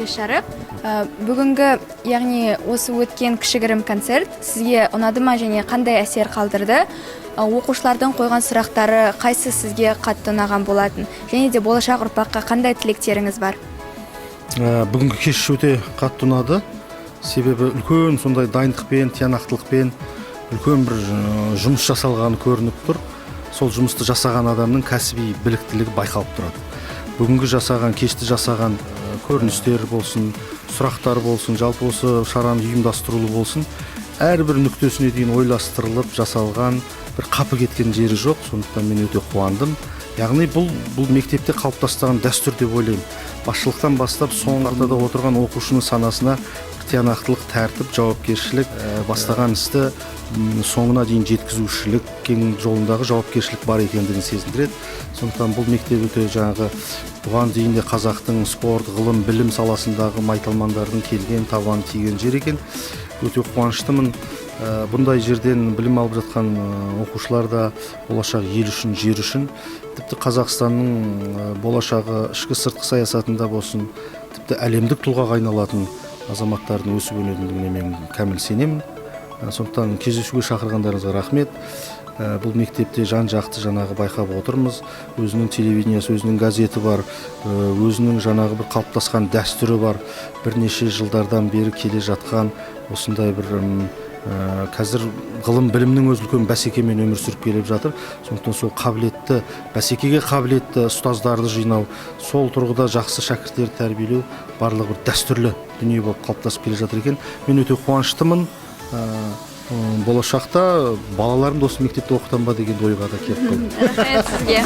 Шарық. Бүгінгі, яғни осы өткен кішігірім концерт сізге ұнады ма және қандай әсер қалдырды? Оқушылардың қойған сұрақтары қайсы сізге қатты ұнаған болатын? Және де болашақ ұрпаққа қандай тілектеріңіз бар? Бүгінгі кеш өте қатты ұнады. Себебі үлкен сондай дайындықпен, тиянақтылықпен үлкен бір жұмыс жасалғаны көрініп тұр. Сол жұмысты жасаған адамның кәсіби біліктілігі байқалып тұрады. Бүгінгі жасаған, кешті жасаған көріністер болсын, сұрақтар болсын, жалпы осы шараны ұйымдастырылу болсын, әрбір нүктесіне дейін ойластырылып жасалған, бір қапы кеткен жері жоқ. Сондықтан мен өте қуандым. Яғни бұл мектепте қалыптасқан дәстүр деп ойлаймын. Басшылықтан бастап соңғы ортада отырған оқушының санасына тиянақтылық, тәртіп, жауапкершілік, бастаған істі соңына дейін жеткізушілік, кең жолындағы жауапкершілік бар екендігін сезіндіреді. Сондықтан бұл мектеп өте бұған дейін де қазақтың спорт, ғылым, білім саласындағы майталмандардың келген, табаны тиген жер екен. Өте қуаныштымын. Бұндай жерден білім алып жатқан оқушылар да болашақ ел үшін, жер үшін, тіпті Қазақстанның болашағы ішкі сыртқы саясатында болсын, тіпті әлемдік тұлғаға айналатын азаматтардың өсіп өнетіндігіне мен кәміл сенемін. Сондықтан кездесуге шақырғандарыңызға рахмет. Бұл мектепте жан-жақты байқап отырмыз. Өзінің телевидениесі, өзінің газеті бар, өзінің бір қалыптасқан дәстүрі бар. Бірнеше жылдардан бері келе жатқан осындай бір қазір ғылым білімнің өз үлкен бәсекемен өмір сүріп келіп жатыр. Сондықтан сол қабілетті, бәсекеге қабілетті ұстаздарды жинау, сол тұрғыда жақсы шәкірттерді тәрбиелеу барлығы бір дәстүрлі дүние болып қалыптасып келе жатыр екен. Мен өте қуаныштымын. Болашақта балаларымды осы мектепте оқытам ба деген ойға да келіп қалдым. Рахмет сізге.